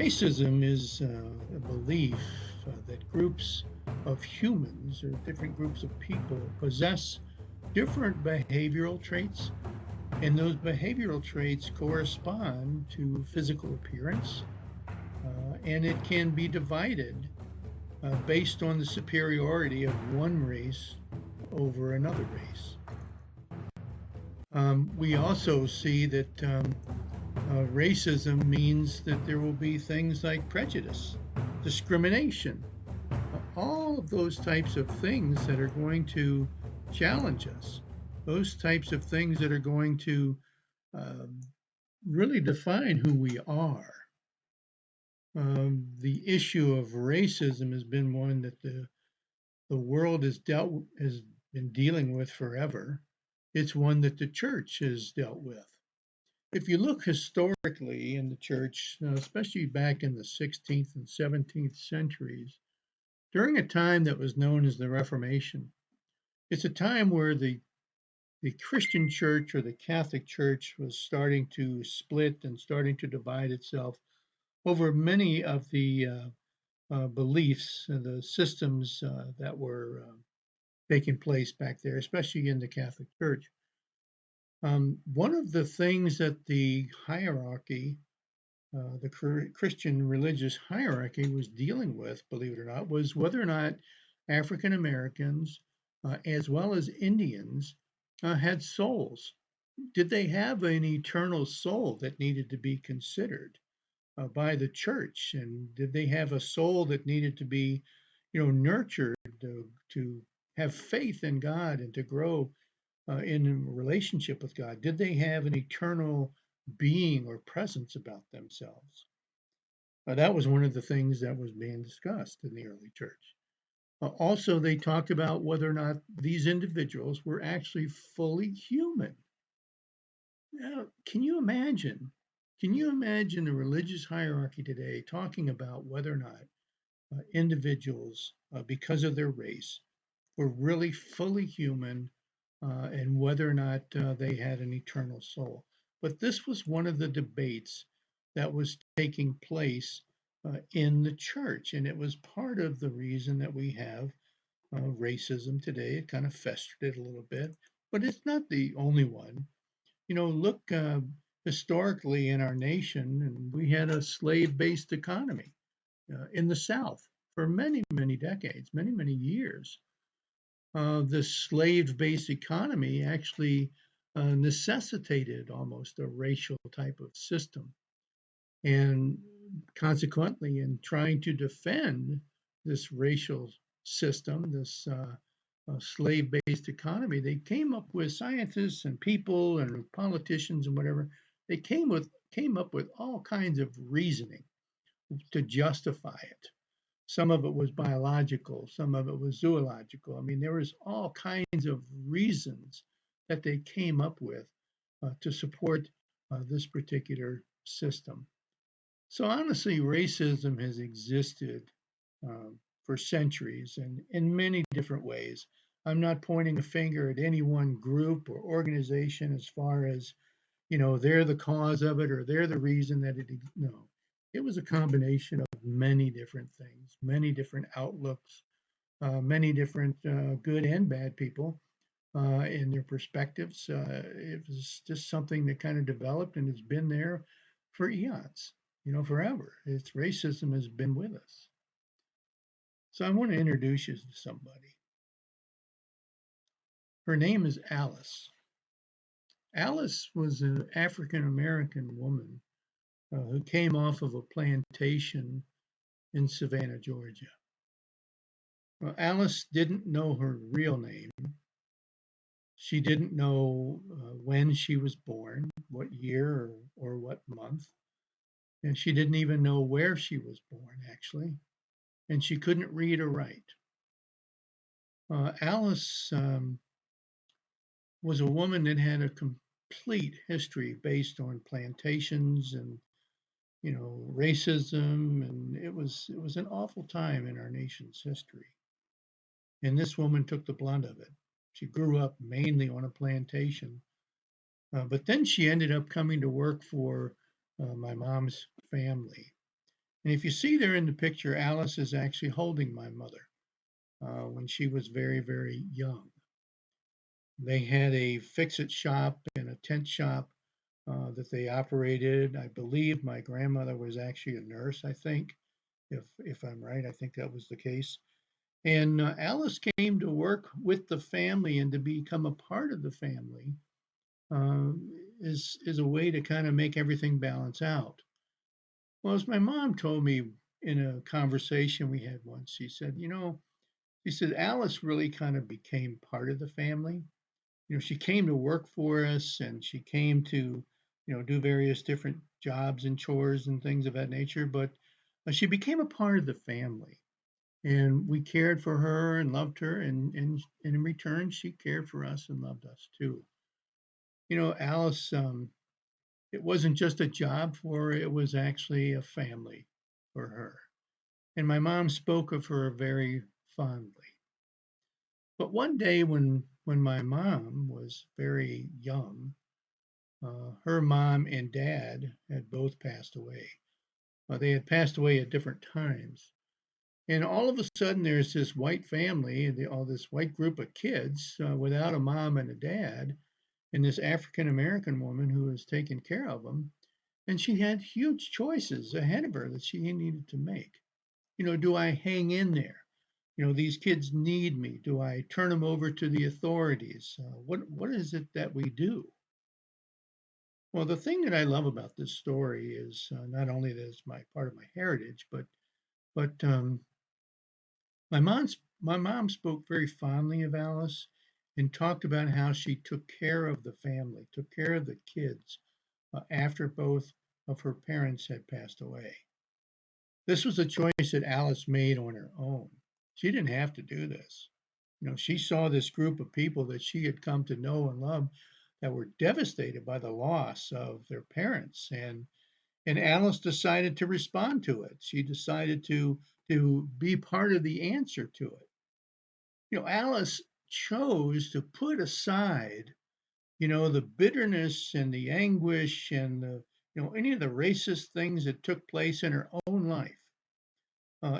Racism is a belief that groups of humans or different groups of people possess different behavioral traits, and those behavioral traits correspond to physical appearance, and it can be divided based on the superiority of one race over another race. We also see that racism means that there will be things like prejudice, discrimination, all of those types of things that are going to challenge us, those types of things that are going to um, really define who we are. The issue of racism has been one that the world has been dealing with forever. It's one that the church has dealt with. If you look historically in the church, especially back in the 16th and 17th centuries, during a time that was known as the Reformation, it's a time where the Christian church or the Catholic church was starting to split and starting to divide itself over many of the beliefs and the systems that were taking place back there, especially in the Catholic Church. One of the things that the hierarchy, the Christian religious hierarchy, was dealing with, believe it or not, was whether or not African Americans, as well as Indians, had souls. Did they have an eternal soul that needed to be considered by the church? And did they have a soul that needed to be, nurtured to have faith in God and to grow in a relationship with God? Did they have an eternal being or presence about themselves? That was one of the things that was being discussed in the early church. Also, they talked about whether or not these individuals were actually fully human. Now, can you imagine? Can you imagine the religious hierarchy today talking about whether or not individuals, because of their race, were really fully human and whether or not they had an eternal soul? But this was one of the debates that was taking place in the church, and it was part of the reason that we have racism today. It kind of festered it a little bit, but it's not the only one. Look historically in our nation, and we had a slave-based economy in the South for many, many decades, many, many years. The slave-based economy actually necessitated almost a racial type of system. And consequently, in trying to defend this racial system, this slave-based economy, they came up with scientists and people and politicians and whatever. They came up with all kinds of reasoning to justify it. Some of it was biological, some of it was zoological. I mean, there was all kinds of reasons that they came up with to support this particular system. So honestly, racism has existed for centuries and in many different ways. I'm not pointing a finger at any one group or organization as far as, they're the cause of it or they're the reason that it, no. It was a combination of many different things, many different outlooks, many different good and bad people in their perspectives. It was just something that kind of developed and has been there for eons, forever. It's racism has been with us. So I want to introduce you to somebody. Her name is Alice. Alice was an African American woman who came off of a plantation in Savannah, Georgia. Well, Alice didn't know her real name. She didn't know when she was born, what year or what month. And she didn't even know where she was born, actually. And she couldn't read or write. Alice was a woman that had a complete history based on plantations and racism, and it was an awful time in our nation's history. And this woman took the blunt of it. She grew up mainly on a plantation, but then she ended up coming to work for my mom's family. And if you see there in the picture, Alice is actually holding my mother when she was very, very young. They had a fix-it shop and a tent shop that they operated. I believe my grandmother was actually a nurse, I think, if I'm right. I think that was the case. And Alice came to work with the family and to become a part of the family is a way to kind of make everything balance out. Well, as my mom told me in a conversation we had once, she said Alice really kind of became part of the family. She came to work for us and she came to, do various different jobs and chores and things of that nature, but she became a part of the family. And we cared for her and loved her, and in return, she cared for us and loved us too. Alice, it wasn't just a job for her, it was actually a family for her. And my mom spoke of her very fondly. But one day when my mom was very young, her mom and dad had both passed away. They had passed away at different times. And all of a sudden, there's this white family, all this white group of kids without a mom and a dad, and this African American woman who was taking care of them. And she had huge choices ahead of her that she needed to make. Do I hang in there? These kids need me. Do I turn them over to the authorities? What is it that we do? Well, the thing that I love about this story is not only that it's my part of my heritage, but my mom spoke very fondly of Alice and talked about how she took care of the family, took care of the kids after both of her parents had passed away. This was a choice that Alice made on her own. She didn't have to do this. She saw this group of people that she had come to know and love that were devastated by the loss of their parents, and Alice decided to respond to it. She decided to be part of the answer to it. Alice chose to put aside, the bitterness and the anguish and any of the racist things that took place in her own life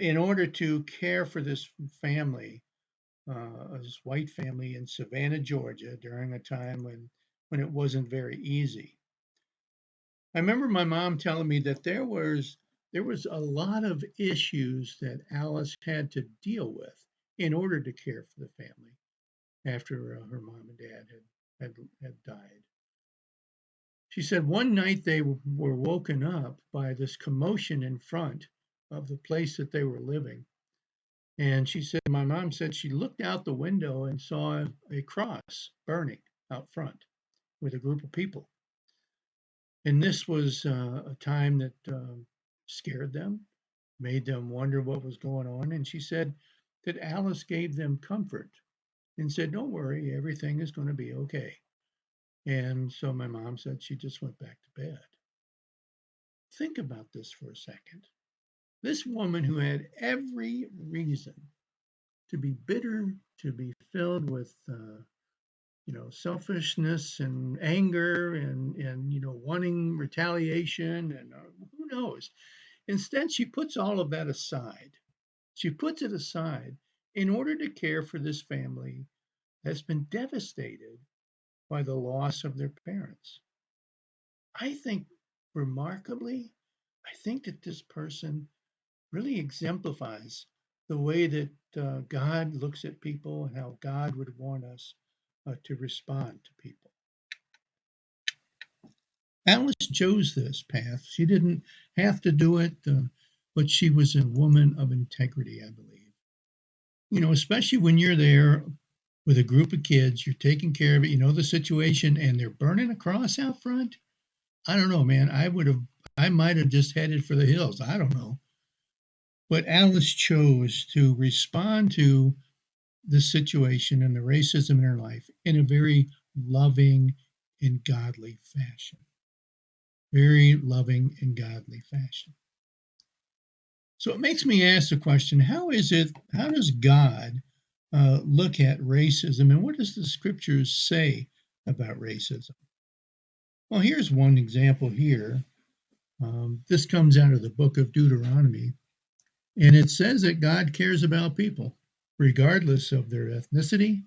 in order to care for this family, this white family in Savannah, Georgia, during a time when it wasn't very easy. I remember my mom telling me that there was a lot of issues that Alice had to deal with in order to care for the family after her mom and dad had died. She said one night they were woken up by this commotion in front of the place that they were living. And she said, my mom said she looked out the window and saw a cross burning out front with a group of people. And this was a time that scared them, made them wonder what was going on. And she said that Alice gave them comfort and said, don't worry, everything is going to be okay. And so my mom said she just went back to bed. Think about this for a second. This woman who had every reason to be bitter, to be filled with selfishness and anger and wanting retaliation and who knows. Instead, she puts all of that aside. She puts it aside in order to care for this family that's been devastated by the loss of their parents. I think remarkably, I think that this person really exemplifies the way that God looks at people and how God would want us to respond to people. Alice chose this path. She didn't have to do it, but she was a woman of integrity, I believe. Especially when you're there with a group of kids, you're taking care of it, you know the situation, and they're burning a cross out front. I don't know, man. I might have just headed for the hills. I don't know. But Alice chose to respond to the situation and the racism in her life in a very loving and godly fashion. Very loving and godly fashion. So it makes me ask the question, how does God look at racism and what does the scriptures say about racism? Well, here's one example here. This comes out of the book of Deuteronomy, and it says that God cares about people, regardless of their ethnicity,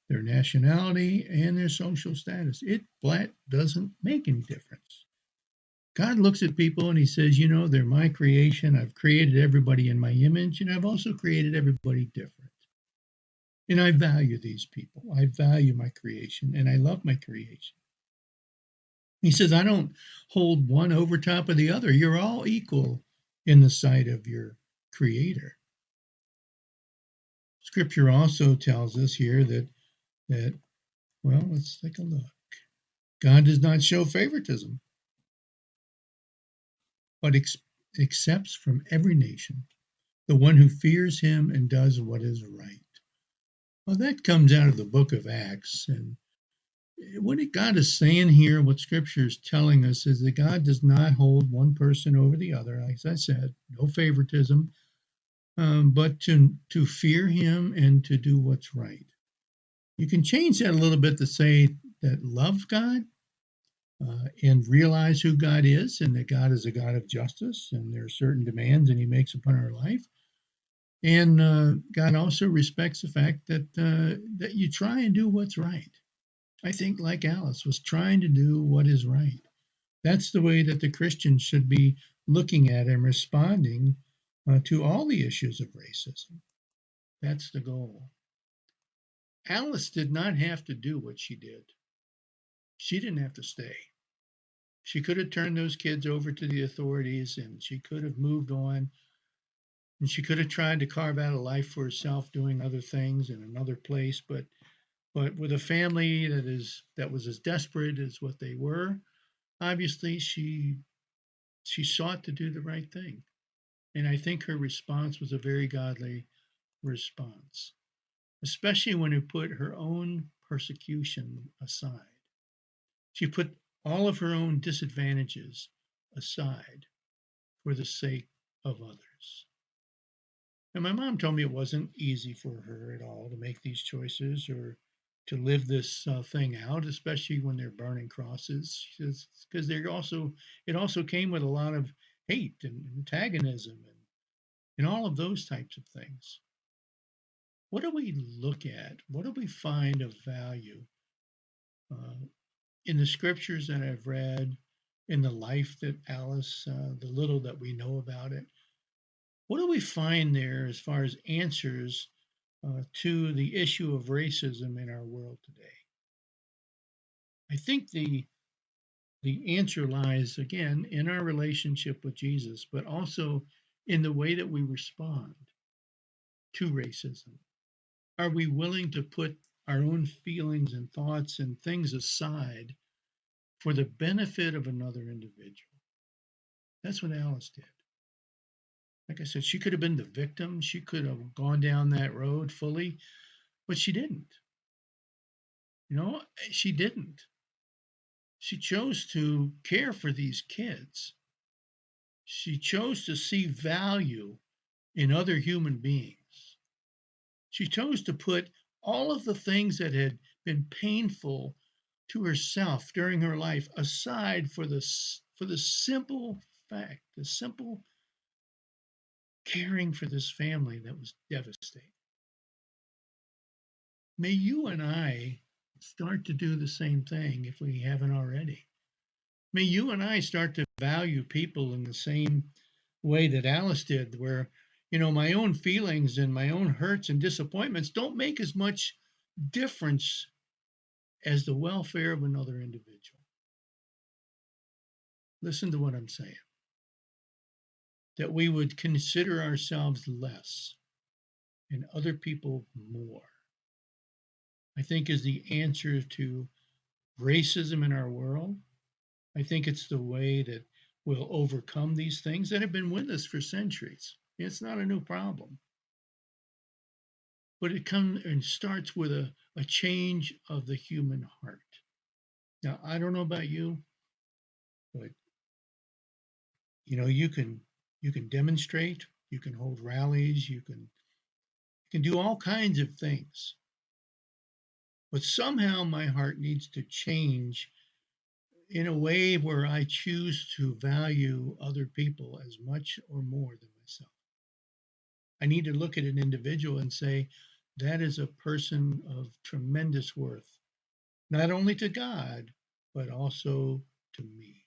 their nationality, and their social status. It flat doesn't make any difference. God looks at people and he says, you know, they're my creation. I've created everybody in my image, and I've also created everybody different. And I value these people. I value my creation, and I love my creation. He says, I don't hold one over top of the other. You're all equal in the sight of your creator. Scripture also tells us here that well, let's take a look. God does not show favoritism, but accepts from every nation the one who fears him and does what is right. Well, that comes out of the book of Acts. And what God is saying here, what Scripture is telling us, is that God does not hold one person over the other. As I said, no favoritism, but to fear him and to do what's right. You can change that a little bit to say that love God and realize who God is and that God is a God of justice and there are certain demands that he makes upon our life. And God also respects the fact that you try and do what's right. I think, like Alice, was trying to do what is right. That's the way that the Christians should be looking at and responding to all the issues of racism. That's the goal. Alice did not have to do what she did. She didn't have to stay. She could have turned those kids over to the authorities and she could have moved on and she could have tried to carve out a life for herself doing other things in another place, but with a family that was as desperate as what they were, obviously she sought to do the right thing. And I think her response was a very godly response, especially when she put her own persecution aside. She put all of her own disadvantages aside for the sake of others. And my mom told me it wasn't easy for her at all to make these choices or to live this thing out, especially when they're burning crosses. Because it also came with a lot of hate and antagonism and all of those types of things. What do we look at? What do we find of value uh, in the scriptures that I've read, in the life that Alice, the little that we know about it? What do we find there as far as answers to the issue of racism in our world today? I think the answer lies again in our relationship with Jesus, but also in the way that we respond to racism. Are we willing to put our own feelings and thoughts and things aside for the benefit of another individual? That's what Alice did. Like I said, she could have been the victim. She could have gone down that road fully, but she didn't. You know, she didn't. She chose to care for these kids. She chose to see value in other human beings. She chose to put all of the things that had been painful to herself during her life aside for the simple fact, the simple caring for this family that was devastating. May you and I start to do the same thing if we haven't already. May you and I start to value people in the same way that Alice did, where, you know, my own feelings and my own hurts and disappointments don't make as much difference as the welfare of another individual. Listen to what I'm saying. That we would consider ourselves less and other people more, I think is the answer to racism in our world. I think it's the way that we'll overcome these things that have been with us for centuries. It's not a new problem. But it comes and starts with a change of the human heart. Now, I don't know about you, but you know, you can demonstrate, you can hold rallies, you can do all kinds of things. But somehow my heart needs to change in a way where I choose to value other people as much or more than myself. I need to look at an individual and say, that is a person of tremendous worth, not only to God, but also to me.